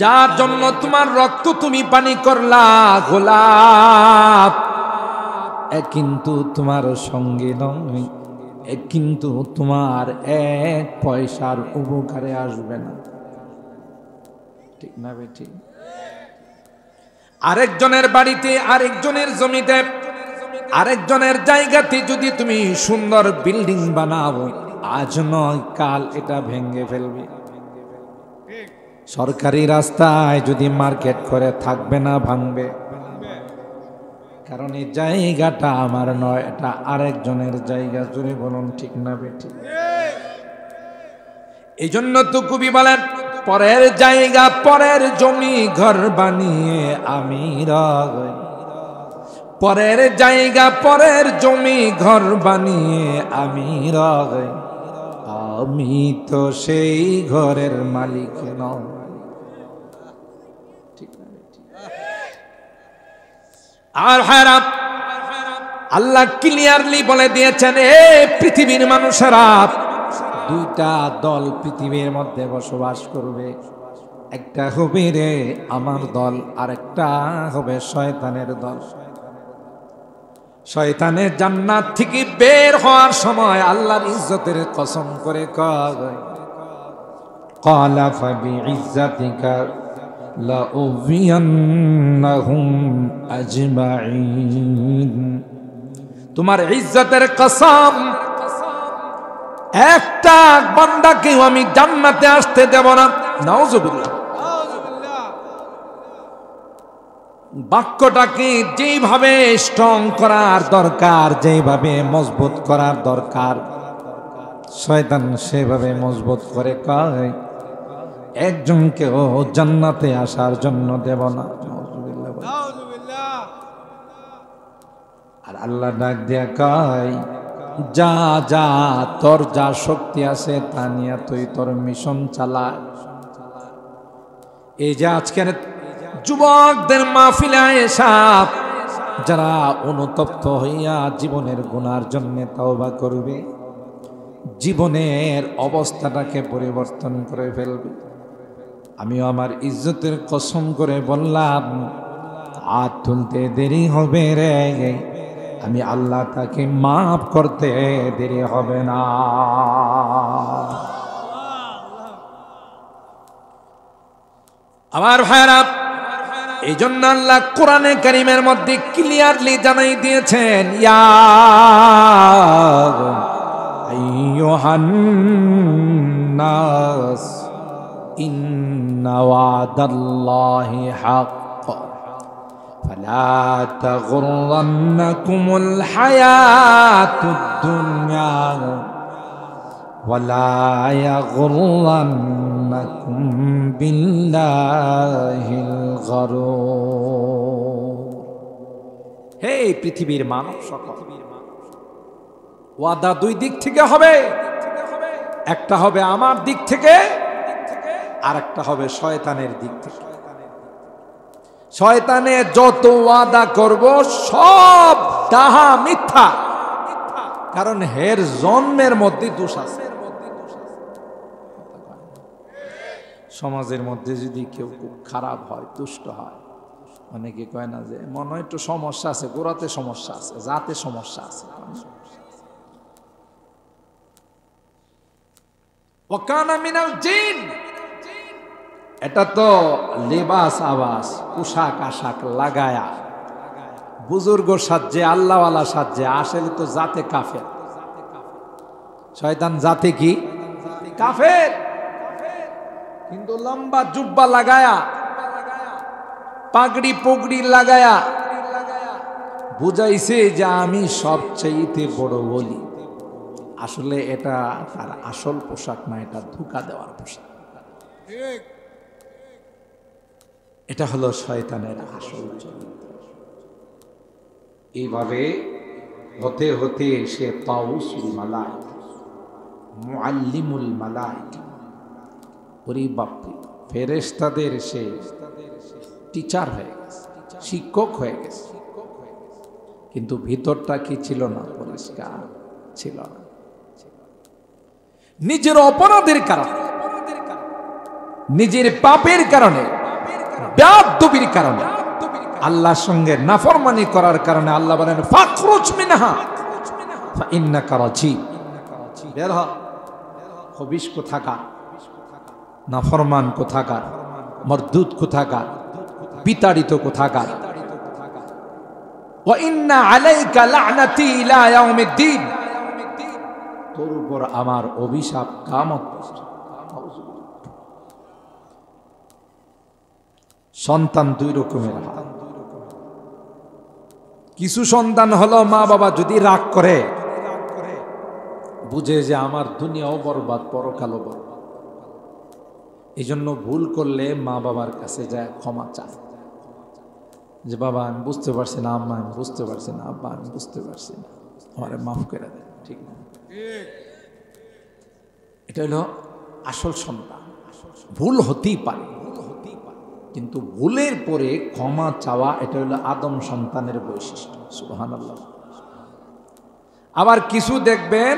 যার জন্য তোমার রক্ত তুমি পানি করলা গোলাপ, কিন্তু তোমার সঙ্গে নয়, কিন্তু তোমার এক পয়সার উপকারে আসবে না। ঠিক না বেঠিক? আরেকজনের বাড়িতে, আরেকজনের জমিতে, আরেকজনের জায়গাতে যদি তুমি সুন্দর বিল্ডিং বানাও, আজ নয় কাল এটা ভেঙে ফেলবে। সরকারি রাস্তায় যদি মার্কেট করে থাকবে না, ভাঙবে। কারণ এই জায়গাটা আমার নয়, এটা আরেকজনের জায়গা। জোরে বলুন ঠিক না বেঠিক? এই জন্য তো কবি বলেন, পরের জায়গা পরের জমি ঘর বানিয়ে আমি রই, পরের জায়গা পরের জমি ঘর বানিয়ে আমি রই, আমি তো সেই ঘরের মালিক নই। আর হারাম আল্লাহ ক্লিয়ারলি বলে দিয়েছেন, এ পৃথিবীর মানুষেরা, দুইটা দল পৃথিবীর মধ্যে বসবাস করবে। একটা হবে রে আমার দল, আর একটা হবে শয়তানের দল। শয়তানের জান্নাত থেকে বের হওয়ার সময় আল্লাহর ইজ্জতের কসম করে কয়, ক্বালা ফাবিইজ্জাতিকা লাউযিয়ান্নাহুম আজমাইন। তোমার ইজ্জতের কসম, একটা বান্দাকেও আমি জান্নাতে আসতে দেব না। নাউযুবিল্লাহ। বাক্যটাকে যেভাবে স্ট্রং করার দরকার, যেভাবে মজবুত করার দরকার, শয়তান সেভাবে মজবুত করে কয়, একজনকেও জান্নাতে আসার জন্য দেব না। আর আল্লাহ ডাক দিয়া কয়, যা যা তোর যা শক্তি আছে তা নিয়ে তুই তোর মিশন চালা। এই যে আজকের যুবকদের মাহফিলে এসা যারা অনুতপ্ত হইয়া জীবনের গুনার জন্য তওবা করবে, জীবনের অবস্থাটাকে পরিবর্তন করে ফেলবে, আমিও আমার ইজ্জতের কসম করে বললাম, হাত তুলতে দেরি হবে রে, আমি আল্লাহ তাকে মাফ করতে দেরি হবে না। আমার ভাইরা, এই জন্য আল্লাহ কোরআনে কারীমের মধ্যে ক্লিয়ারলি জানাই দিয়েছেন, ইয়া আইয়ুহান নাস ইন্না ওয়াদাল্লাহি হাক্ক ফালা তাগুররান্নাকুমুল হায়াতুদ দুনিয়া ওয়ালা ইয়াগুররান্নাকুম বিল্লাহিল গারুর। হে পৃথিবীর মানব সকল, ওয়াদা দুই দিক থেকে হবে। একটা হবে আমার দিক থেকে, আর একটা হবে শয়তানের দিক থেকে। শয়তানে যত ওয়াদা করব সব ডাহা মিথ্যা, কারণ হের জন্মের মধ্যে দোষ আছে। সমাজের মধ্যে যদি কেউ খুব খারাপ হয়, দুষ্ট হয়, অনেকে কয় না যে মনে হয় একটু সমস্যা আছে, গোড়াতে সমস্যা আছে, জাতে সমস্যা আছে। ওয়াকানা মিনাল জিন, এটা তো লেবাস আবাস, পোশাক আশাক লাগায়া বুজুর্গ সাজে, আল্লাহওয়ালা সাজে, আসলে তো জাতে কাফের। শয়তান জাতে কি? কাফের। কিন্তু লম্বা জুব্বা লাগায়া, পাগড়ি পগড়ি লাগায়া বুঝাইছে যে আমি সবচেয়ে বড় বলি। আসলে এটা তার আসল পোশাক না, এটা ধোঁকা দেওয়ার পোশাক। এটা হলো শয়তানের আসল চরিত্র। এইভাবে হতে হতে সে তাউসুল মালাইকা, মুআল্লিমুল মালাইকা, ওরে বাপরে, ফেরেশতাদের সে টিচার হয়ে গেছে, শিক্ষক হয়ে গেছে। কিন্তু ভিতরটা কি ছিল না? পরিষ্কার ছিল না। নিজের অপরাধের কারণে, নিজের পাপের কারণে বেয়াদবির কারণে, আল্লাহর সঙ্গে নাফরমানি করার কারণে আল্লাহ বলেন ফাখরুজ মিনহা ফাইন্নাকা রাজিম, বের হ। খবিশ কোথাকার, নাফরমান কোথাকার, মরদুদ কোথাকার, বিতাড়িত কোথাকার। ওয়া ইন্না আলাইকা লা'নাতি ইলা ইয়াউমিদ্দিন, তোর উপর আমার অভিশাপ কিয়ামত পর্যন্ত। সন্তান দুই রকমের হয়। কিছু সন্তান হলো মা বাবা যদি রাগ করে, বুঝে যে আমার দুনিয়াও বরবাদ পরকালও বরবাদ, এই জন্য ভুল করলে মা বাবার কাছে যায় ক্ষমা চায়, যে বাবা আমি বুঝতে পারছি না, আম্মা আমি বুঝতে পারছি না, আব্বা আমি বুঝতে পারছি না, আমারে মাফ করে দেন। ঠিক না? এটা হলো আসল সন্তান। ভুল হতেই পারে, কিন্তু ভুলের পরে ক্ষমা চাওয়া এটা হলো আদম সন্তানের বৈশিষ্ট্য। সুবহানাল্লাহ। আবার কিছু দেখবেন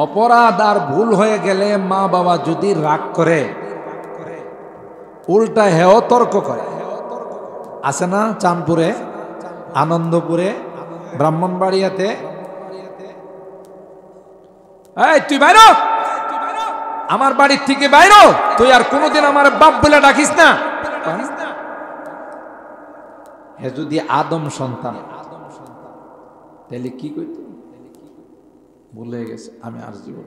অপরাধ আর ভুল হয়ে গেলে মা বাবা যদি রাগ করে, উল্টা হেও তর্ক করে। আছে না চাঁদপুরে, আনন্দপুরে, ব্রাহ্মণবাড়িয়াতে, এই তুই বাইরো, আমার বাড়ির থেকে বাইরো, তুই আর কোনোদিন আমার বাপ বলে ডাকিস না। হে যদি আদম সন্তান, তাহলে কি কইত? ভুলে গেছে, আমি আর জীবন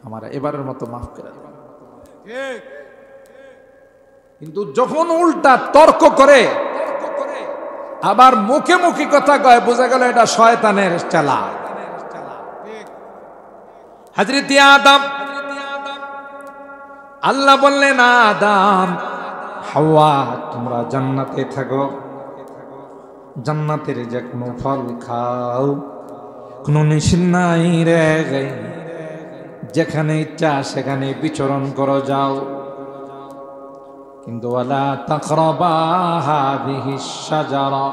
আমার এবারের মতো মাফ করে দেব। কিন্তু যখন উল্টা তর্ক করে, আবার মুখে মুখে কথা কয়, বোঝা গেল এটা শয়তানের চালা। হযরত আদম, আল্লাহ বললেন আদম হাওয়া তোমরা জান্নাতে থাকো, জান্নাতের যে কোনো ফল খাও, কোনো নিষেধ নাই রে, যেখানে ইচ্ছা সেখানে বিচরণ করো যাও, কিন্তু ওয়ালা তাকরাবা হাযিহিশ শাজারা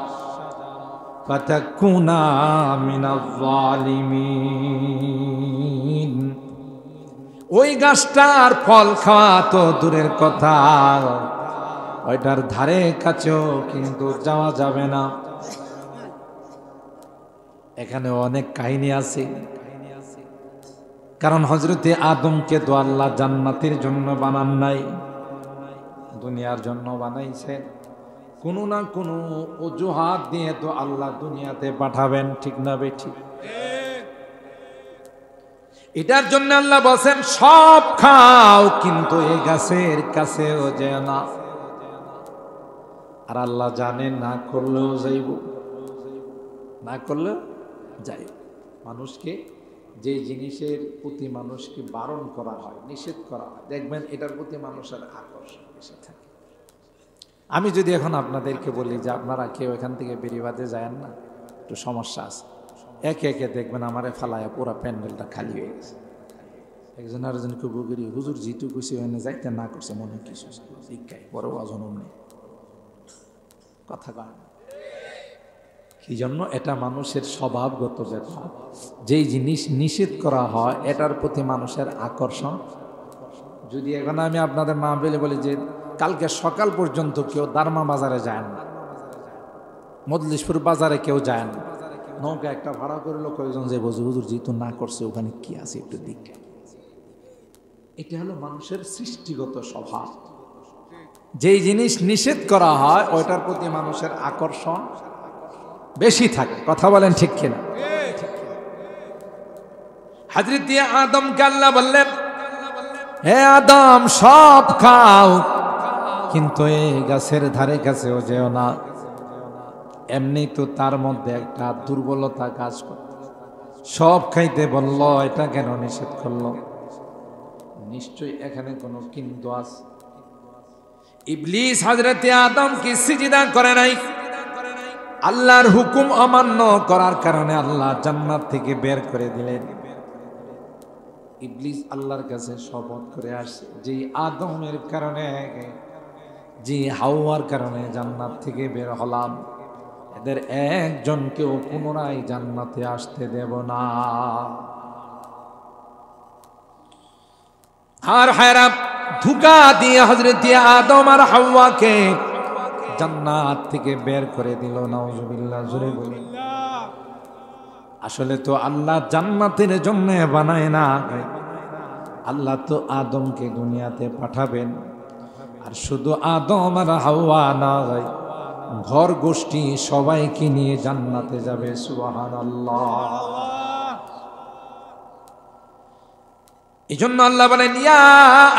ফাতাকুনা মিনাজ জালিমিন। ওই গাছটার ফল খাওয়া তো দূরের কথা, ওইটার ধারে কাছেও কিন্তু যাওয়া যাবে না। এখানে অনেক কাহিনী আছে, কারণ হযরতে আদমকে তো আল্লাহ জান্নাতের জন্য বানান নাই, দুনিয়ার জন্য বানাইছেন। কোনো না কোনো অজুহাত দিয়ে তো আল্লাহ দুনিয়াতে পাঠাবেন, ঠিক না বেঠিক? এটার জন্য আল্লাহ বলেন সব খাও, কিন্তু এই গাছের কাছেও যেও না। আর আল্লাহ জানেন না করলেও যাইব, না করলেও যাই। মানুষকে যে জিনিসের প্রতি মানুষকে বারণ করা হয়, নিষেধ করা হয়, দেখবেন এটার প্রতি মানুষের আকর্ষণ বেশি থাকে। আমি যদি এখন আপনাদেরকে বলি যে আপনারা কেউ এখান থেকে বেরিবাদে যায়েন না, একটু সমস্যা আছে, একে একে দেখবেন আমারে ফালায় পুরো প্যান্ডেলটা খালি হয়ে গেছে। একজন আরেকজনকে বুগিরি হুজুর জিটু খুশি হয় না, যাইতে না করছে মনে কিছু শিক্ষায় বড় অজনম নেই কথা কয় না। কি জন্য? এটা মানুষের স্বভাবগত ব্যাপার। যেই জিনিস নিষেধ করা হয় এটার প্রতি মানুষের আকর্ষণ। যদি এখন আমি আপনাদের মাহফিলে বলি যে কালকে সকাল পর্যন্ত কেউ দারমা বাজারে যায় না, মজলিশপুর বাজারে কেউ যায় না, নৌকা একটা ভাড়া করলো, কয়েকজন যে বসে হুজুর যেহেতু না করছে ওখানে কি আছে একটু দিক। এটা হলো মানুষের সৃষ্টিগত স্বভাব। যেই জিনিস নিষেধ করা হয় ওইটার প্রতি মানুষের আকর্ষণ বেশি থাকে। কথা বলেন ঠিক কিনা? হযরত আদমকে আল্লাহ বললেন, হে আদম সব খাও, কিন্তু এই গাছের ধারে কাছেও যেও না। এমনি তো তার মধ্যে একটা দুর্বলতা কাজ করে, সব খাইতে বলল, এটা কেন নিষেধ করলো? নিশ্চয়ই এখানে কোনো কিন্তু আছে। ইবলিস হযরত আদমকে সিজদা করে নাই, আল্লাহর হুকুম অমান্য করার কারণে আল্লাহ জান্নাত থেকে বের করে দিলেন। ইবলিস আল্লাহর কাছে শপথ করে আসে যে আদমের কারণে, যে হাওয়ার কারণে জান্নাত থেকে বের হলাম, এদের একজনকেও পুনরায় জান্নাতে আসতে দেব না। আর হায়রাম ধোঁকা দিয়ে হযরত আদম আর হাওয়াকে জান্নাত থেকে বের করে দিল। নাউজুবিল্লাহ, জোরে বলি। আসলে তো আল্লাহ জান্নাতের জন্য বানায় না, আল্লাহ তো আদমকে দুনিয়াতে পাঠাবেন, আর শুধু আদম আর হাওয়া নয়, ঘর গোষ্ঠী সবাইকে নিয়ে জান্নাতে যাবে। সুবহানাল্লাহ। এজন্য আল্লাহ বলেন, ইয়া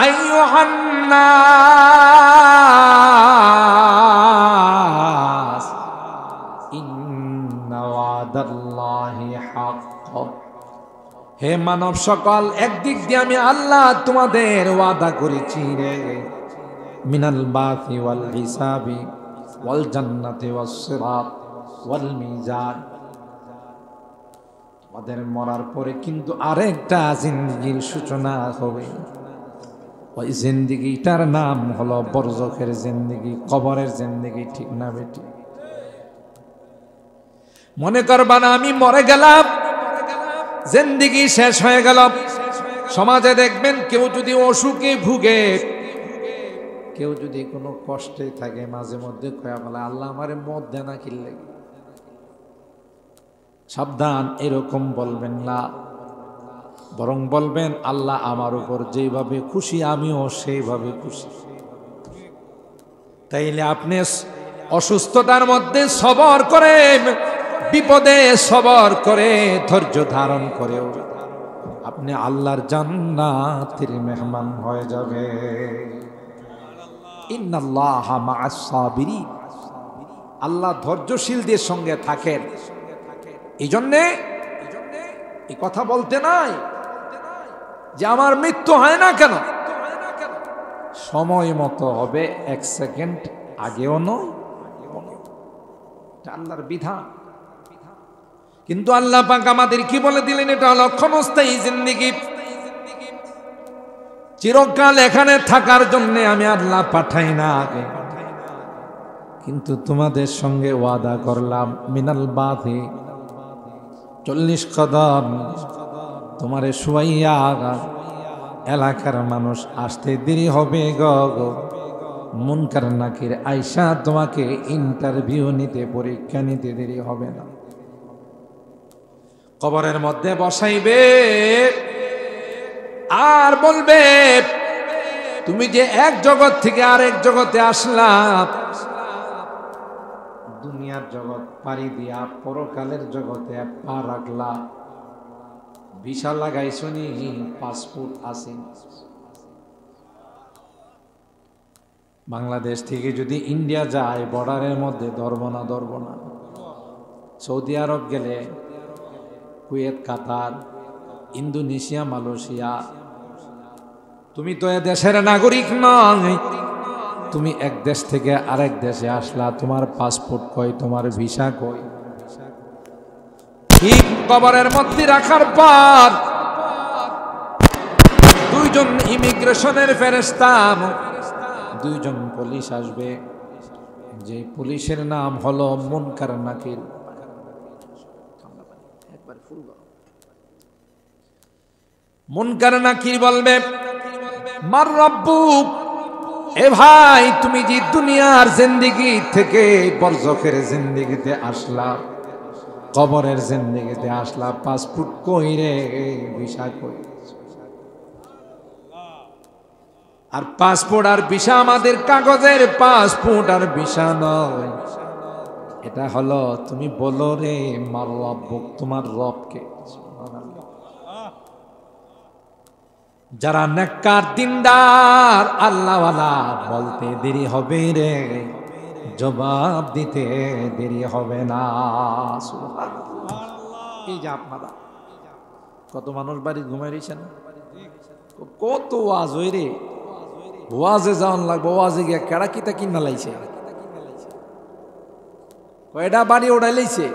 আইয়ুহান নাস ইন্না ওয়াদাল্লাহি হক। হে মানব সকল, একদিক দিয়ে আমি আল্লাহ তোমাদের ওয়াদা করেছি রে, মিনাল বাসি ওয়াল হিসাবি ওয়াল জান্নাতি ওয়াস সিরাত ওয়াল মিজান। আমাদের মরার পরে কিন্তু আরেকটা জিন্দেগির সূচনা হবে। ওই জিন্দেগিটার নাম হলো বরজখের জিন্দেগি, কবরের জিন্দেগি। ঠিক না বেটি? মনে করবা না আমি মরে গেলাম, জিন্দেগি শেষ হয়ে গেল। সমাজে দেখবেন কেউ যদি অসুখে ভুগে, কেউ যদি কোনো কষ্টে থাকে, মাঝে মধ্যে কয়া বলে আল্লাহ আমারে মত দেয় না কিনলে। সাবধান, এরকম বলবেন না, বরং বলবেন আল্লাহ আমার উপর যেভাবে খুশি আমিও সেইভাবে খুশি। তাইলে আপনি অসুস্থতার মধ্যে সবর করে, বিপদে সবর করে, ধৈর্য ধারণ করেও আপনি আল্লাহর জান্নাতের মেহমান হয়ে যাবে। ইন্নাল্লাহা মা'আস সাবিরিন, আল্লাহ ধৈর্যশীলদের সঙ্গে থাকেন। এই জন্যে এই কথা বলতে নাই যে আমার মৃত্যু হয় না কেন, সময় মতো হবে, এক সেকেন্ড আগেও নয়, এটা আল্লাহর বিধান। কিন্তু আল্লাহ পাক আমাদের কি বলে দিলেন, এটা হলো ক্ষণস্থায়ী জিন্দেগি, চিরকাল এখানে থাকার জন্য আমি আল্লাহ পাঠাই না আগে। কিন্তু তোমাদের সঙ্গে ওয়াদা করলাম, মিনাল বাথি 40 কদম তোমারে শুয়াইয়া এলাকার মানুষ আসতে দেরি হবে গো। মুনকার নাকির আয়সা তোমাকে ইন্টারভিউ নিতে, পরীক্ষা নিতে দেরি হবে না। কবরের মধ্যে বসাইবে আর বলবে তুমি যে এক জগৎ থেকে আরেক জগতে আসলা, দুনিয়ার জগৎ পাড়ি দিয়া পরকালের জগতে পা রাখলা, ভিসা লাগাইছনি, পাসপোর্ট আছে। বাংলাদেশ থেকে যদি ইন্ডিয়া যায়, বর্ডারের মধ্যে ধরব না। সৌদি আরব গেলে, কুয়েত, কাতার, ইন্দোনেশিয়া, মালয়েশিয়া, তুমি তো এ দেশের নাগরিক নয়, তুমি এক দেশ থেকে আরেক দেশে আসলা, তোমার পাসপোর্ট কই, তোমার ভিসা কই? ঠিক কবরের মধ্যে রাখার পর দুইজন ইমিগ্রেশনের ফেরেশতা, দুইজন পুলিশ আসবে, যে পুলিশের নাম হলো মুনকার নাকির। মুনকার নাকির বলবে, মার রব্বুক, এ ভাই তুমি যে দুনিয়ার জিন্দেগি থেকে বরজখের জিন্দেগিতে আসলা, কবরের জিন্দেগিতে আসলা, পাসপোর্ট কই রে, ভিসা কই? আর পাসপোর্ট আর ভিসা আমাদের কাগজের পাসপোর্ট আর ভিসা নয়, এটা হলো তুমি বলো রে মার রব্বুক, তোমার রবকে। যারা নেককার দিনদার আল্লাহওয়ালা, বলতে দেরি হবে রে, জবাব দিতে দেরি হবে না। এই যে আপনারা কত মানুষ বাড়ি ঘুমাই রয়েছেন, কত ওয়াজ হই রে, ওয়াজে যাওয়ান লাগবে, ওয়াজে গিয়া কেড়া কিতা কিনা লাইছে, কয়টা বাড়ি ওড়াই লাইছে,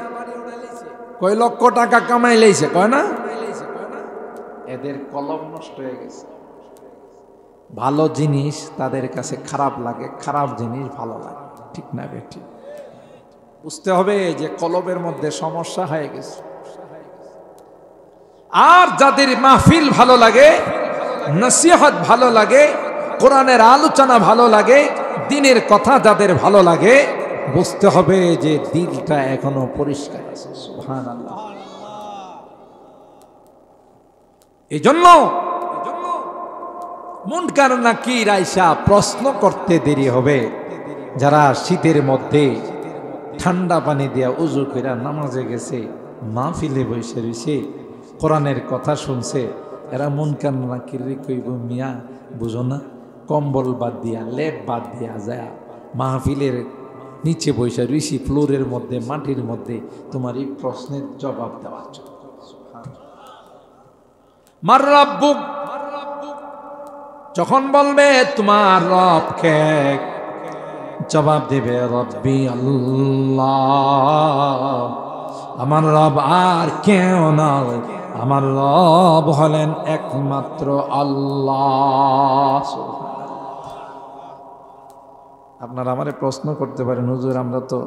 কয় লক্ষ টাকা কামাই লাইছে, কয় না? এদের কলম নষ্ট হয়ে গেছে। ভালো জিনিস তাদের কাছে খারাপ লাগে, খারাপ জিনিস ভালো লাগে। ঠিক না বেটি? বুঝতে হবে যে কলবের মধ্যে সমস্যা হয়ে গেছে। আর যাদের মাহফিল ভালো লাগে, নসিহত ভালো লাগে, কোরআনের আলোচনা ভালো লাগে, দ্বীনের কথা যাদের ভালো লাগে, বুঝতে হবে যে দিলটা এখনো পরিষ্কার আছে। সুবহানাল্লাহ। এজন্য মুনকার নাকির আইসা প্রশ্ন করতে দেরি হবে। যারা শীতের মধ্যে ঠান্ডা পানি দিয়া উজু করে নামাজে গেছে, মাহফিলে বসে রয়েছে, কোরআনের কথা শুনছে, এরা মুনকার নাকির কইব, মিয়া বুঝো না, কম্বল বাদ দিয়া লেপ বাদ দিয়া যায় মাহফিলের নিচে বসে রয়েছি, ফ্লোরের মধ্যে, মাটির মধ্যে, তোমার এই প্রশ্নের জবাব দেওয়ার জন্য। মার রাব্বুক, যখন বলবে তোমার রব কে, জবাব দেবে রব্বি আল্লাহ, আমার রব আর কেউ নয়, আমার রব হলেন একমাত্র আল্লাহ। আপনারা আমারে প্রশ্ন করতে পারেন, হুজুর আমরা তো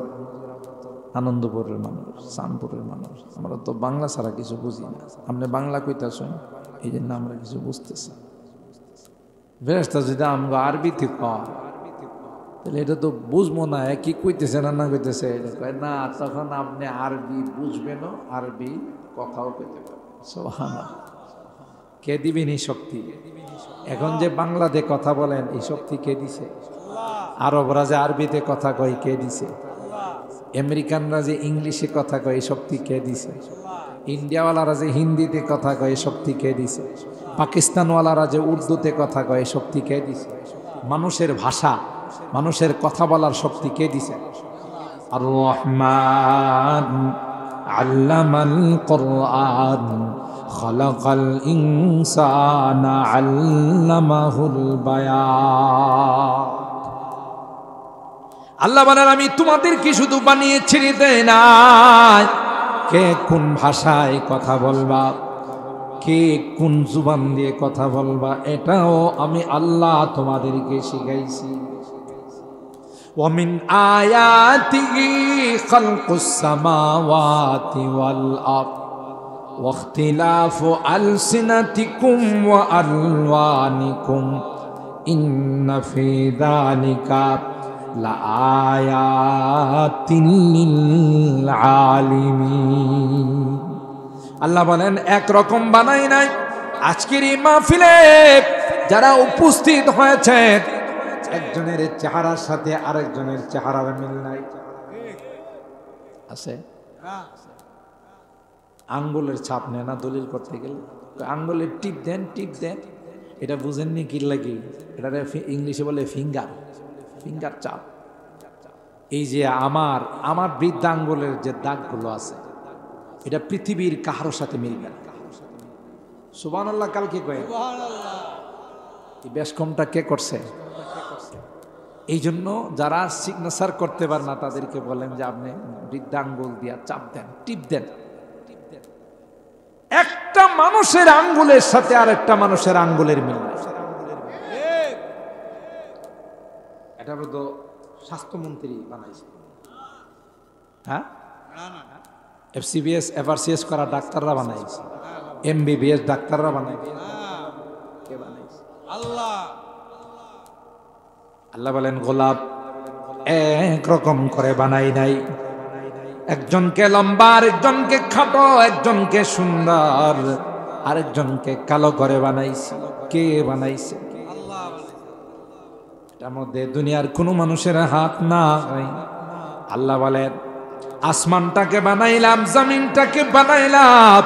আনন্দপুরের মানুষ, শামপুরের মানুষ, আমরা তো বাংলা ছাড়া কিছু বুঝি না, আপনি বাংলা কইতাছেন, এই জন্য আমরা কিছু বুঝতেছি। ফেরেশতা যদি আমরা আরবিতে কয় তাহলে এটা তো বুঝবো না, কি কইতেছে না কইতেছে এটা কয় না, তখন আপনি আরবি বুঝবেনও, আরবি কথাও কইতে পারবেন। সুবহানাল্লাহ। কে দিবেন এই শক্তি? এখন যে বাংলাতে কথা বলেন, এই শক্তি কে দিছে? আরবরা যে আরবিতে কথা কয়, কে দিছে? আমেরিকানরা যে ইংলিশে কথা কয়, এই শক্তি কে দিছে? ইন্ডিয়াওয়ালারা যে হিন্দিতে কথা কয়, এই শক্তি কে দিছে? পাকিস্তানওয়ালারা যে উর্দুতে কথা কয়, এই শক্তি কে দিছে? মানুষের ভাষা, মানুষের কথা বলার শক্তি কে দিছে? আর রহমান আল্লামাল কুরআন খালাকাল ইনসানা আল্লামাহুল বায়ান। আল্লাহ বলেন, আমি তোমাদেরকে শুধু বানিয়ে ছেড়ে দেই না, কে কোন ভাষায় কথা বলবা, কে কোন জুবান দিয়ে কথা বলবা, এটাও আমি আল্লাহ তোমাদেরকে শিখাইছি। ওয়ামিন আয়াতিহি খালকুস সামাওয়াতি ওয়াল আরদ ওয়া ইখতিলাফু আলসিনাতিকুম ওয়া আলওয়ানিকুম ইন্না ফি যালিকা লাআয়াতিন লিল আলিমিন। আল্লাহ বলেন, একরকম বানাই নাই। আজকের এই মাহফিলে যারা উপস্থিত হয়েছে, একজনের চেহারার সাথে আরেকজনের চেহারার মিল নাই, আছে? আঙ্গুলের ছাপ নেয় না দলিল করতে গেলে, আঙ্গুলের টিপ দেন, টিপ দেন, এটা বুঝেননি কি লাগে? এটা ইংলিশে বলে ফিঙ্গার, ফিঙ্গার চাপ। এই যে আমার বৃদ্ধা আঙ্গুলের যে দাগগুলো আছে, এটা পৃথিবীর কাহারোর সাথে মিলবে না। সুবহানাল্লাহ। কালকে কয়ে এই বেশকমটা কে করছে? এই জন্য যারা সিগনেচার করতে পারে না তাদেরকে বলেন যে আপনি বৃদ্ধা আঙ্গুল দিয়া চাপ দেন, টিপ দেন। একটা মানুষের আঙ্গুলের সাথে আর একটা মানুষের আঙ্গুলের মিল নাই। এটা তো স্বাস্থ্যমন্ত্রী বানাইছে, হ্যাঁ? FCBS FRCS করা ডাক্তাররা বানাইছে, MBBS ডাক্তাররা বানাইছে। কে বানাইছে? আল্লাহ। আল্লাহ বলেন, গোলাপ একরকম করে বানাই নাই। একজনকে লম্বা, আরেকজনকে খাটো, একজনকে সুন্দর, আরেকজনকে কালো করে বানাইছে। কে বানাইছে? এটার মধ্যে দুনিয়ার কোনো মানুষের হাত নাই। আল্লাহ বলেন, আসমানটাকে বানাইলাম, জমিনটাকে বানাইলাম,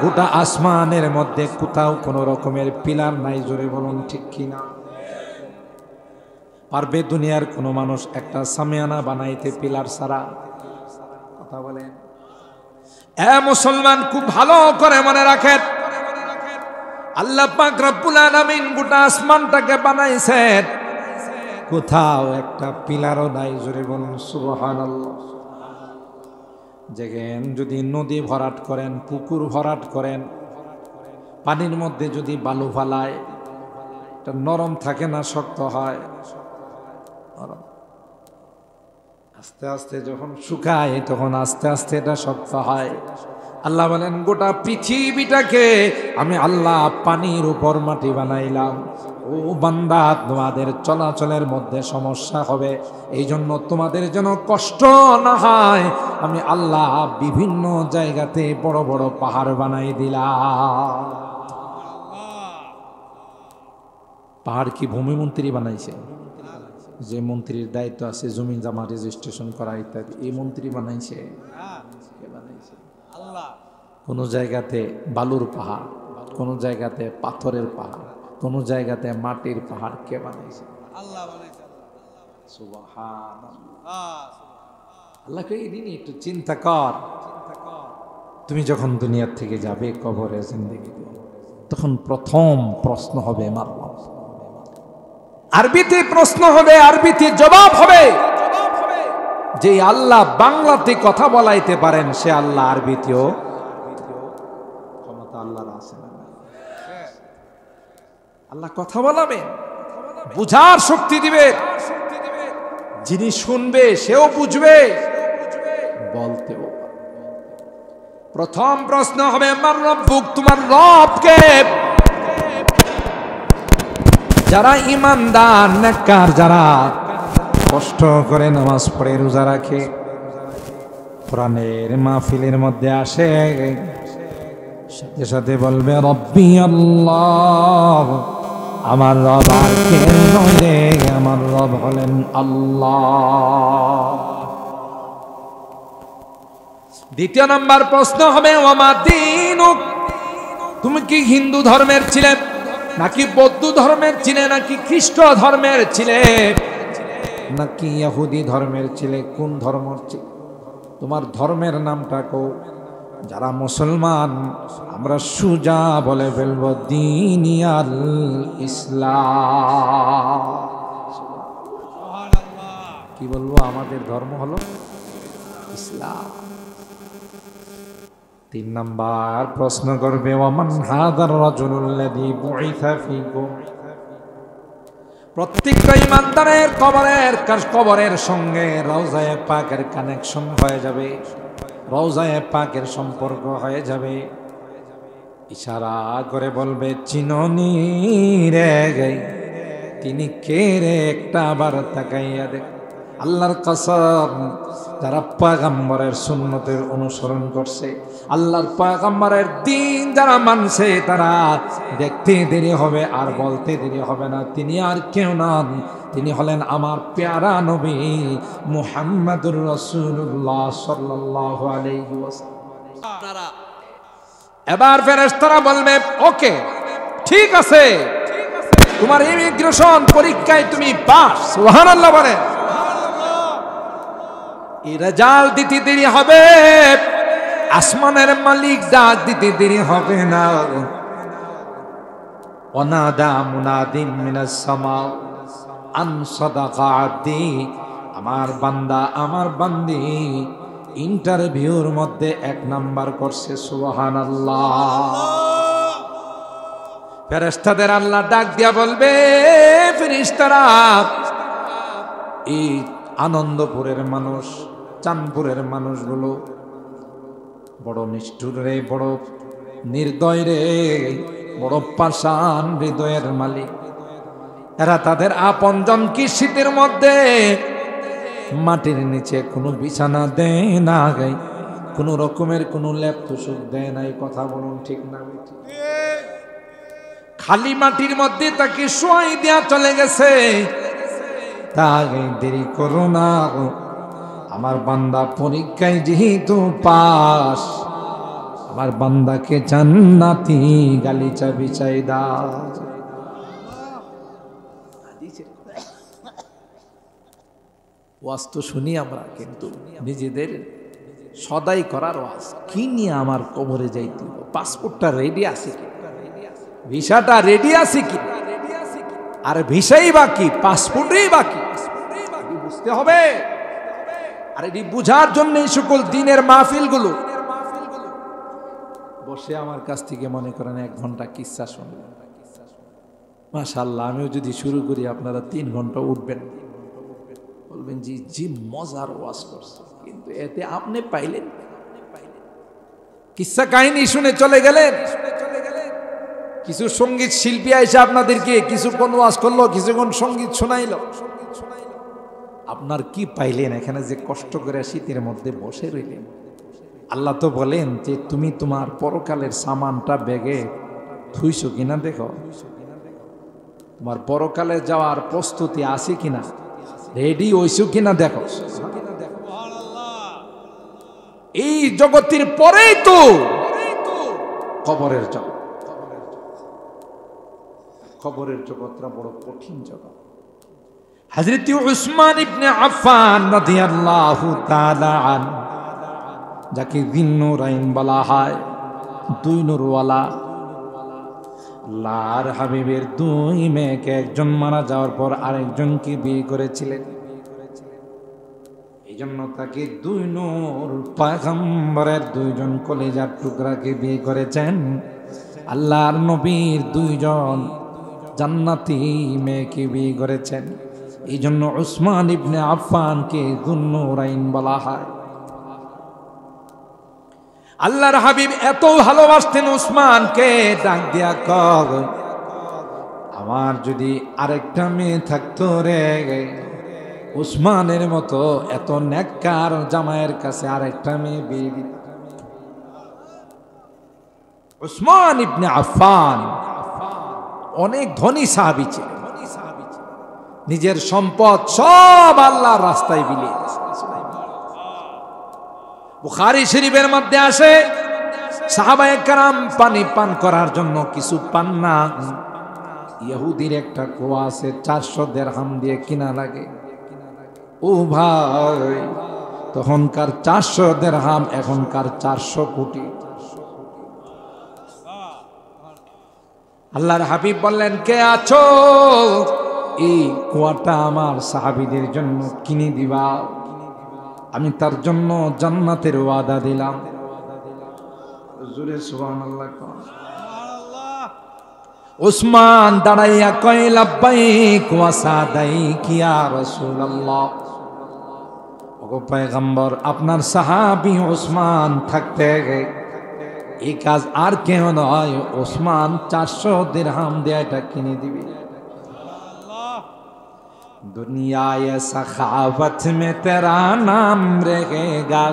গোটা আসমানের মধ্যে কোথাও কোনো রকমের পিলার নাই। জোরে বলুন ঠিক কিনা? পারবে দুনিয়ার কোনো মানুষ একটা সামিয়ানা বানাইতে পিলার ছাড়া? কথা বলেন। মুসলমান খুব ভালো করে মনে রাখেন, আল্লাহ পাক রব্বুল আলামিন গোটা আসমানটাকে বানাইছেন, কোথাও একটা পিলারও নাই। জোরে বলুন সুবহানাল্লাহ। দেখেন, যদি নদী ভরাট করেন, পুকুর ভরাট করেন, পানির মধ্যে যদি বালু ফালায়, এটা নরম থাকে না শক্ত হয়? নরম। আস্তে আস্তে যখন শুকায় তখন আস্তে আস্তে এটা শক্ত হয়। আল্লাহ বলেন, গোটা পৃথিবীটাকে আমি আল্লাহ পানির উপর মাটি বানাইলাম, ও বান্দা, তোমাদের চলাচলের মধ্যে সমস্যা হবে, এই জন্য তোমাদের যেন কষ্ট না হয় আমি আল্লাহ বিভিন্ন জায়গাতে বড় বড় পাহাড় বানাই দিলাম। পাহাড় কি ভূমিমন্ত্রী বানাইছে? যে মন্ত্রীর দায়িত্ব আছে জমি জমা রেজিস্ট্রেশন করা ইত্যাদি, এই মন্ত্রী বানাইছে? কে বানাইছে? আল্লাহ। কোন জায়গাতে বালুর পাহাড়, কোন জায়গাতে পাথরের পাহাড়, কোন জায়গাতে মাটির পাহাড়, কে বানাইছে? আল্লাহ বানাইছে। সুবহানাল্লাহ। আল্লাহকে এই দিনই একটু চিন্তা কর। তুমি যখন দুনিয়ার থেকে যাবে কবরে জিন্দেগিতে, তখন প্রথম প্রশ্ন হবে মারলাম, আরবিতে প্রশ্ন হবে, আরবিতে জবাব হবে। যে আল্লাহ বাংলাতে কথা বলাইতে পারেন সে আল্লাহ আরবিতেও ক্ষমতা আল্লাহর আছে না? আল্লাহ কথা বলাবে, বুঝার শক্তি দিবে, যিনি শুনবে সেও বুঝবে, বলতেও। প্রথম প্রশ্ন হবে মার রব্বুক, তোমার রব কে? যারা ইমানদার নেককার, যারা কষ্ট করে নামাজ পড়ে রোজা রাখে, কোরআনের মাহফিলের মধ্যে আসে, সাথে সাথে বলবে রব্বি আল্লাহ, আমার রব আর কেউ নয় রে, আমার রব হলেন আল্লাহ। দ্বিতীয় নাম্বার প্রশ্ন হবে ওমা দীনুক, তুমি কি হিন্দু ধর্মের ছিলে, নাকি বৌদ্ধ ধর্মের ছিলে, নাকি খ্রিস্ট ধর্মের ছিলে, নাকি ইহুদি ধর্মের ছিলে? কোন ধর্ম ছিলে? তোমার ধর্মের নামটা কও। যারা মুসলমান আমরা সুজা বলে ফেলবো দীনিয়াল ইসলাম। কি বলবো? আমাদের ধর্ম হলো ইসলাম। তিন নাম্বার প্রশ্ন করবে ওয়ামান হাদার রাজুলুল্লাযী বুইসা ফীকুম, প্রত্যেকটা ইমানদারের কবরের সঙ্গে রওজায়ে পাকের কানেকশন হয়ে যাবে, রওজায়ে পাকের সম্পর্ক হয়ে যাবে। ইশারা করে বলবে চিননি রে, তিনি কে রে? একটা আবার তাকাইয়া দেখ। আল্লাহর কসম, যারা পয়গম্বরের সুন্নতের অনুসরণ করছে, আল্লাহর পয়গম্বরের দিন যারা মানছে, তারা দেখতে দেরি হবে আর বলতে দেরি হবে না, তিনি আর কেউ নন, তিনি হলেন আমার প্যারা নবী মুহাম্মাদুর রাসূলুল্লাহ সাল্লাল্লাহু আলাইহি ওয়াসাল্লাম। এবার ফেরেশতারা বলবে ওকে, ঠিক আছে, তোমার ইমিগ্রেশন পরীক্ষায় তুমি পাস। সুবহানাল্লাহ বলেন। এই রেজাল্ট দিতে দেরি হবে, আসমানের মালিক ডাক দিতে দেরি হবে না। ওয়ানাদা মুনাদিম মিনাস সামা আন সাদাকা আবদি, আমার বান্দা আমার বান্দি ইন্টারভিউর মধ্যে 1 নাম্বার করছে। সুবহানাল্লাহ। ফেরেশতাদের আল্লাহ ডাক দিয়া বলবে, ফেরেশতারা, এই আনন্দপুরের মানুষ, চাঁদপুরের মানুষগুলো বড় নিষ্ঠুর রে, বড় নির্দয় রে, বড় পাষাণ হৃদয়ের মালিক। এরা তাদের আপনজন কি শীতের মধ্যে মাটির নিচে কোনো বিছানা দেয় না, গাই কোনো রকমের কোনো লেপ তুষক দেয় নাই। কথা বলুন ঠিক না? খালি মাটির মধ্যে তাকে শোয়াই দেয়া চলে গেছে। তাই দেরি করো না, আমার বান্দা পরীক্ষায় যেহেতু পাস, আমার বান্দাকে জান্নাতি গালিচা বিছাই দাও। ওয়াজ তো শুনি আমরা, কিন্তু নিজেদের সদাই করার ওয়াজ কি নিয়ে আমার কবরে যাইতে, পাসপোর্টটা রেডি আছে কি, ভিসাটা রেডি আছে কি, আর ভিসাই বাকি, পাসপোর্টই বাকি, বুঝতে হবে। আর এটি বুঝার জন্য এই সকল দিনের মাহফিলগুলো বসে আমার কাছ থেকে মনে করেন 1 ঘন্টা কিচ্ছা শুনবেন, মাশাআল্লাহ। আমিও যদি শুরু করি আপনারা 3 ঘন্টা উঠবেন, বলবেন জি জি মজার ওয়াজ করছে, কিন্তু এতে আপনি পাইলেন, কিচ্ছা কাহিনী শুনে চলে গেলেন। কিছু সঙ্গীত শিল্পী এসে আপনাদেরকে কিছুক্ষণ ওয়াজ করলো, কিছুক্ষণ সঙ্গীত শোনাইল, আপনার কি পাইলেন? এখানে যে কষ্ট করে শীতের মধ্যে বসে রইলেন। আল্লাহ তো বলেন যে তুমি তোমার পরকালের সামানটা ব্যাগে থুইছো কিনা দেখো, তোমার পরকালে যাওয়ার প্রস্তুতি আছে কিনা, রেডি হইছো কিনা দেখো। এই জগতের পরেই তো কবরের জগৎ। কবরের জগৎটা বড় কঠিন জগৎ। হযরত উসমান ইবনে আফফান রাদিয়াল্লাহু তাআলা আনহু, যাকে যিন্নুরাইন বলা হয়, দুই নূরওয়ালা, আল্লাহর হাবিবের দুই মেয়েকে একজন মারা যাওয়ার পর আরেকজনকে বিয়ে করেছিলেন। এই জন্য তাকে দুই নূর পয়গম্বরের দুইজন কলিজার টুকরাকে বিয়ে করেছেন। আল্লাহর নবীর দুইজন জান্নাতি মেয়েকে বিয়ে করেছেন। এই জন্য উসমান ইবনে আফফানকে যুন্নুরাইন বলা হয়। আল্লাহর হাবিব এত ভালোবাসতেন উসমানকে, ডাক দিয়া কর, আমার যদি আরেকটা মেয়ে থাকতো রে, উসমানের মতো এত নেককার জামাইয়ের কাছে আরেকটা মেয়ে বিয়ে দিত। উসমান ইবনে আফফান অনেক ধনী সাহাবী ছিলেন, নিজের সম্পদ সব আল্লাহর রাস্তায় বিলিয়ে দিয়েছেন। বুখারী শরীফের মধ্যে আসে, সাহাবায়ে কেরাম পানি পান করার জন্য কিছু পান না। ইহুদির একটা কুয়া আছে, 400 দিরহাম দিয়ে কিনা লাগে। ও ভাই, তখনকার 400 দিরহাম এখনকার 400 কোটি। আল্লাহর হাবিব বললেন, কে আছো? এই কুয়াটা আমার সাহাবীদের জন্য কিনে দিবা, আমি তার জন্য জান্নাতের ওয়াদা দিলাম। জোরে সুবহানাল্লাহ। উসমান দাঁড়াইয়া কয়, লাব্বাইক ওয়া সাদাইক ইয়া রাসূলুল্লাহ। ওগো পয়গম্বর, আপনার সাহাবী উসমান থাকতে এই কাজ আর কেউ নয়, উসমান 400 দিরহাম দিয়ে এটা কিনে দিবে। दुनिया ये सखावत में तेरा नाम रहेगा,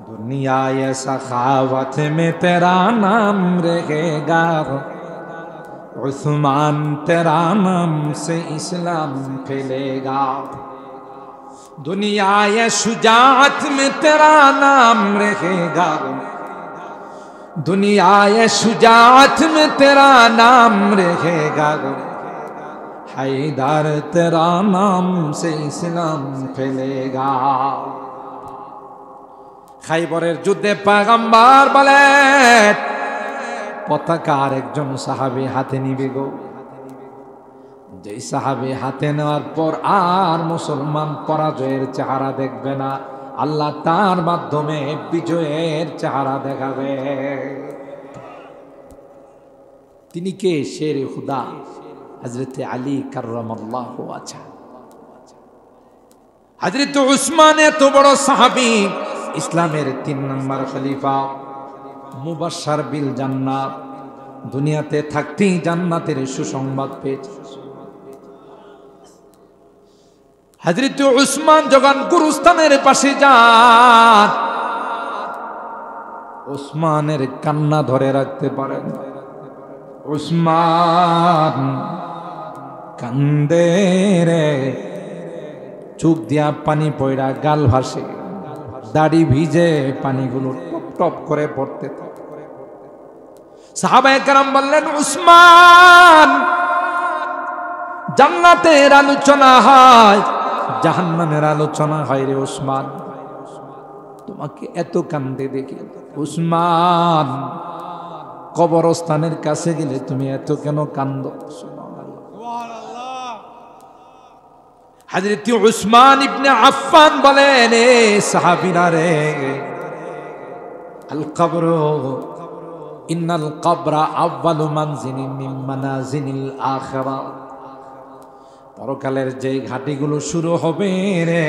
दुनिया ये सखावत में तेरा नाम रहेगा, उस्मान तेरा नाम से इस्लाम फैलेगा, दुनिया ये शुजाअत में तेरा नाम रहेगा, दुनिया ये शुजाअत में तेरा नाम रहेगा, हैदर तेरा नाम से इस्लाम फैलेगा। খাইবরের যুদ্ধে পয়গম্বর বলেন, পতাকা আরেকজন সাহাবী হাতে নিবে গো। যেই সাহাবী হাতে নেওয়ার পর আর মুসলমান পরাজয়ের চেহারা দেখবে না, আল্লাহ তার মাধ্যমে বিজয়ের চেহারা দেখাবে। তিনি কে? শের খুদা হযরত আলী কাররামাল্লাহু ওয়াজহা। হযরত উসমান এত বড় সাহাবী, ইসলামের 3 নম্বর খলিফা, মুবাশশার বিল জান্নাত, দুনিয়াতে থাকতেই জান্নাতের সুসংবাদ পেয়েছে। হযরত উসমান যখন গুরুস্থানের পাশে যান, উসমানের কান্না ধরে রাখতে পারেন। উসমান কান্দে রে, চোখ দিয়া পানি পয়রা গাল ভাসে, দাড়ি ভিজে, পানিগুলো টপ টপ করে পড়তে থাকে। সাহাবায়ে কেরাম বললেন, উসমান, জান্নাতের আলোচনা হয়, জাহান্নামের আলোচনা হয় রে উসমান, তোমাকে এত কান্দে দেখি। উসমান, কবরস্থানের কাছে গেলে তুমি এত কেন কান্দো? হযরত উসমান ইবনে আফফান বলেন, এ সাহাবীরা রে, আল কবর ইন্নাল কবরা আউয়ালু মানজিলিন মিন মানাজিলিল আখিরা। পরকালের যে ঘাটিগুলো শুরু হবে রে,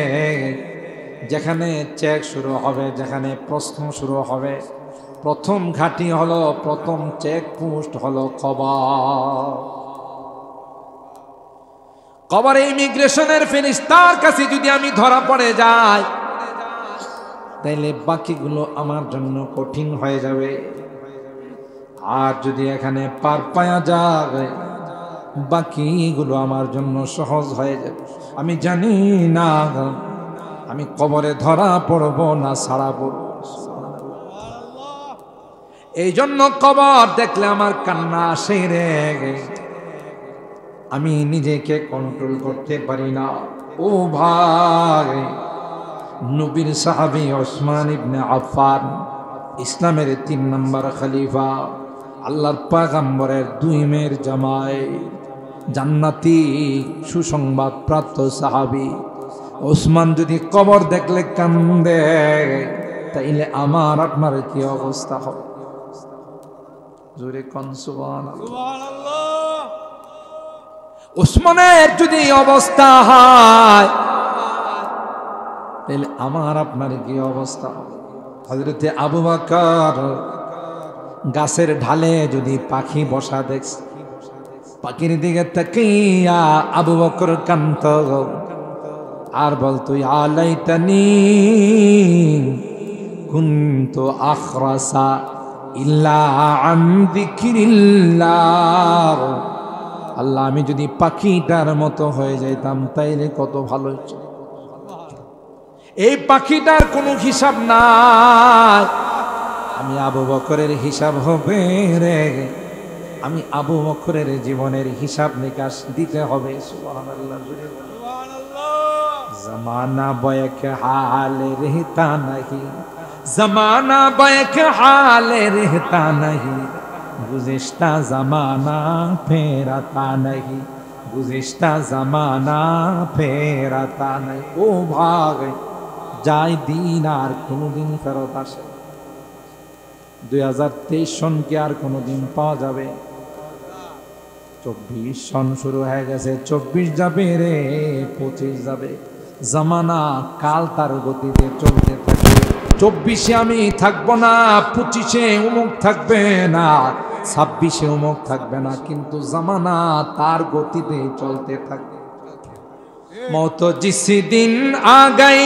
যেখানে চেক শুরু হবে, যেখানে প্রশ্ন শুরু হবে, প্রথম ঘাঁটি হলো, প্রথম চেকপোস্ট হলো কবর। কবরে ইমিগ্রেশনের ফেরেশতার কাছে যদি আমি ধরা পড়ে যাই, তাইলে বাকিগুলো আমার জন্য কঠিন হয়ে যাবে। আর যদি এখানে পার পায়া যায়, বাকিগুলো আমার জন্য সহজ হয়ে যাবে। আমি জানি না আমি কবরে ধরা পড়ব না ছাড়া পড়ব। এই জন্য কবর দেখলে আমার কান্না আসে রে, আমি নিজেকে কন্ট্রোল করতে পারি না। ও ভাই, নবীর সাহাবী ওসমান ইবনে আফফান, ইসলামের 3 নম্বর খলিফা, আল্লাহর পয়গম্বরের 2 মেয়ের জামাই, জান্নাতি সুসংবাদ প্রাপ্ত সাহাবী ওসমান যদি কবর দেখলে কান্দে, তাইলে আমার আপনার কি অবস্থা হবে? জোরে কোন সুবহানাল্লাহ। ওসমানের যদি অবস্থা হয়, তাহলে আমার আপনার কি অবস্থা হবে? হযরতে আবু বকর গাছের ঢালে যদি পাখি বসা দেখছে, পাখির দিকে তাকিয়া আবু বকর কাঁদতো আর বলতো, ইয়া লাইতানি কুনতু আখরাসা ইল্লা আন যিকরিল্লাহ। আল্লাহ, আমি যদি পাখিটার মতো হয়ে যাইতাম তাইলে কত ভালো হতো। এই পাখিটার কোনো হিসাব নাই, আমি আবু বকরের হিসাব হবে রে। আমি আবু বকরের জীবনের হিসাব নিকাশ দিতে হবে। সুবহানাল্লাহ। জমানা বয়ক হালে रहता नहीं, जमाना बैक हाल रहता नहीं, गुज़िश्ता ज़माना फेरता नहीं, गुज़िश्ता ज़माना फेरता नहीं। ও ভাগ যায় দিন আর কোনোদিন ফেরত আসে। 2023 সনকে আর কোনোদিন পাওয়া যাবে? 24 সন শুরু হয়ে গেছে, 24 যাবে রে, 25 যাবে। জামানা কাল তার গতিতে চলতে থাকে। 24-এ আমি থাকবো না, 25-এ উমুক থাকবে না, 26-এ উমুক থাকবে না, কিন্তু জামানা তার গতিতে চলতে থাকবে। मौत जिस दिन आ गई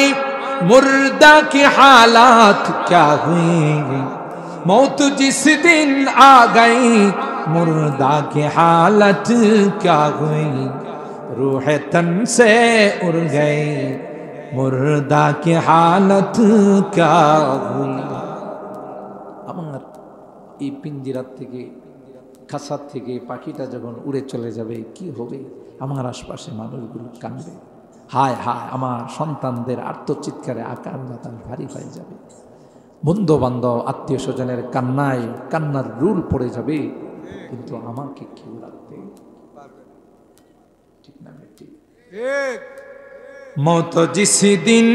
मुर्दा की हालात क्या हुई, मौत जिस दिन आ गई मुर्दा की हालत क्या हुई, रूह तन से उड़ गई मुर्दा की हालत क्या हुई। আমার এই পিঞ্জিরার থেকে, খাসার থেকে পাখিটা যখন উড়ে চলে যাবে, কি হবে? আমার আশপাশে মানুষগুলো কাঁদবে, হায় হায়, আমার সন্তানদের আর্তচিৎকারে আকাশ বাতাস ভারী হয়ে যাবে। বন্ধু বান্ধব আত্মীয় স্বজনের কান্নায় কান্নার রুল পড়ে যাবে, কিন্তু আমাকে কেউ রাখতে ঠিক না? ঠিক। मौत जिस दिन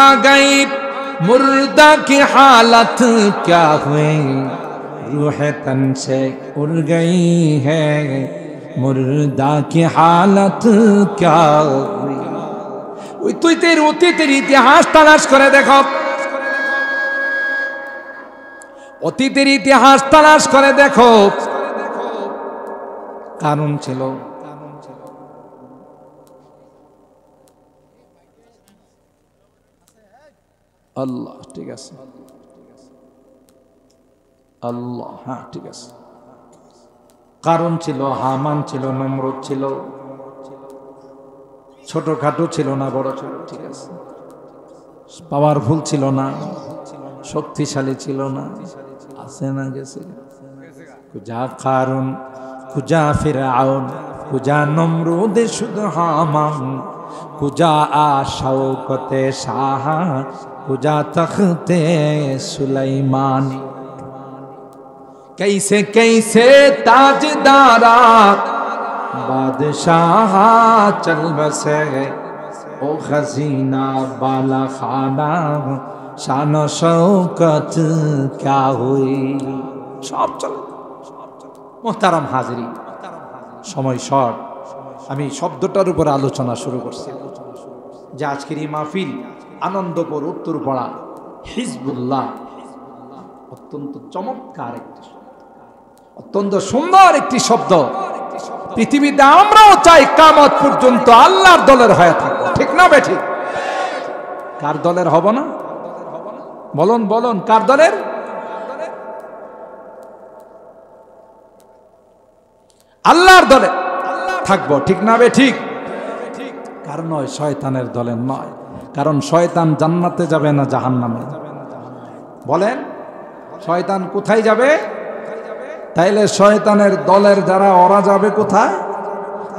आ गई मुर्दा की हालत क्या हुई, रूह तन से उड़ गई है मुर्दा की हालत क्या हुई। ওই তুই অতীতের ইতিহাস তালাশ করে দেখো, অতীতের ইতিহাস তালাশ করে দেখো, কারণ ছিল আল্লাহ। ঠিক আছে, আল্লাহ, হ্যাঁ ঠিক আছে। কারণ ছিল, হামান ছিল, নমরুদ ছিল, ছোটখাটো ছিল না, বড় ছিল, ঠিক আছে। পাওয়ারফুল ছিল না, শক্তিশালী ছিল না, আছে না গেছে। কুজা কারণ, কুজা ফিরআউন, কুজা নমরুদ, শুধু হামান, কুজা শওকতে শাহ, কুজা তখতে সুলাইমানি। कैसे कैसे ताजदारा बादशाह चल बसे, ओ खजीना बाला खाना शान शौकत क्या हुई। সব চলে। মোহতারাম হাজিরি, সময় শর্ট, আমি শব্দটার উপর আলোচনা শুরু করছি যে আজকের এই মাহফিল আনন্দপুর উত্তরপাড়া হিজবুল্লাহ অত্যন্ত চমৎকার একটি শব্দ, অত্যন্ত সুন্দর একটি শব্দ। পৃথিবীতে আমরাও চাই কিয়ামত পর্যন্ত আল্লাহর দলের হয়ে থাকবো, ঠিক না বেঠিক? কার দলের হব না? বলুন বলুন, কার দলের? আল্লাহর দলে থাকবো, ঠিক না বেঠিক? কার নয়? শয়তানের দলের নয়। কারণ শয়তান জান্নাতে যাবে না জাহান্নামে? বলেন, শয়তান কোথায় যাবে? তাইলে শয়তানের দলের যারা, ওরা যাবে কোথায়?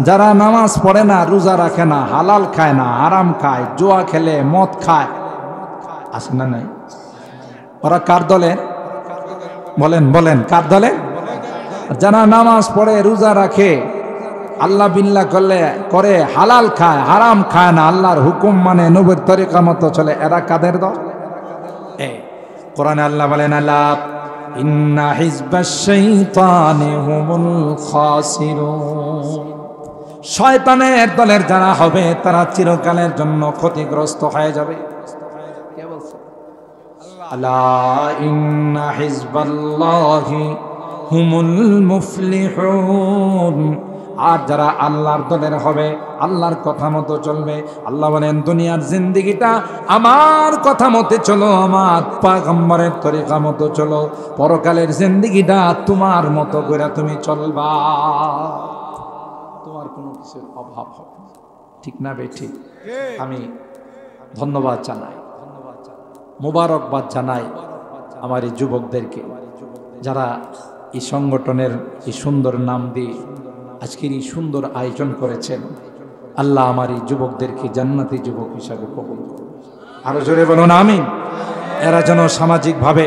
যারা নামাজ পড়ে না, রোজা রাখে না, হালাল খায় না, হারাম খায়, জুয়া খেলে, মদ খায়, আছে না নাই? ওরা কার দলে? বলেন বলেন, কার দলে? যারা নামাজ পড়ে, রোজা রাখে, আল্লাহ বিল্লাহ করে, হালাল খায়, হারাম খায় না, আল্লাহর হুকুম মানে, নবীর তরিকা মতো চলে, এরা কাদের দল? কোরআনে আল্লাহ বলেন, আলা ইন্না হিজবাশ শাইতানি হুমুল খাসিরুন। শয়তানের দলের যারা হবে তারা চিরকালের জন্য ক্ষতিগ্রস্ত হয়ে যাবে। কে বলছে? আলা ইন্না হিজবাল্লাহি হুমুল মুফলিহুন। আর যারা আল্লাহর দলের হবে, আল্লাহর কথা মতো চলবে, আল্লাহ বলেন দুনিয়ার জিন্দেগিটা আমার কথা মতে চলো, আমার পয়গম্বরের তরিকা মতো চলো, পরকালের জিন্দেগিটা তোমার মতো করে তুমি চলবা, তোমার কোনো কিছুর অভাব হবে না, ঠিক না বেঠিক? আমি ধন্যবাদ জানাই, মোবারকবাদ জানাই আমার এই যুবকদেরকে, যারা এই সংগঠনের এই সুন্দর নাম দিয়ে আজকের এই সুন্দর আয়োজন করেছেন। আল্লাহ আমার এই যুবকদেরকে জান্নাতি যুবক হিসাবে কবুল করুন। আরো জোরে বলুন আমিন। এরা যেন সামাজিকভাবে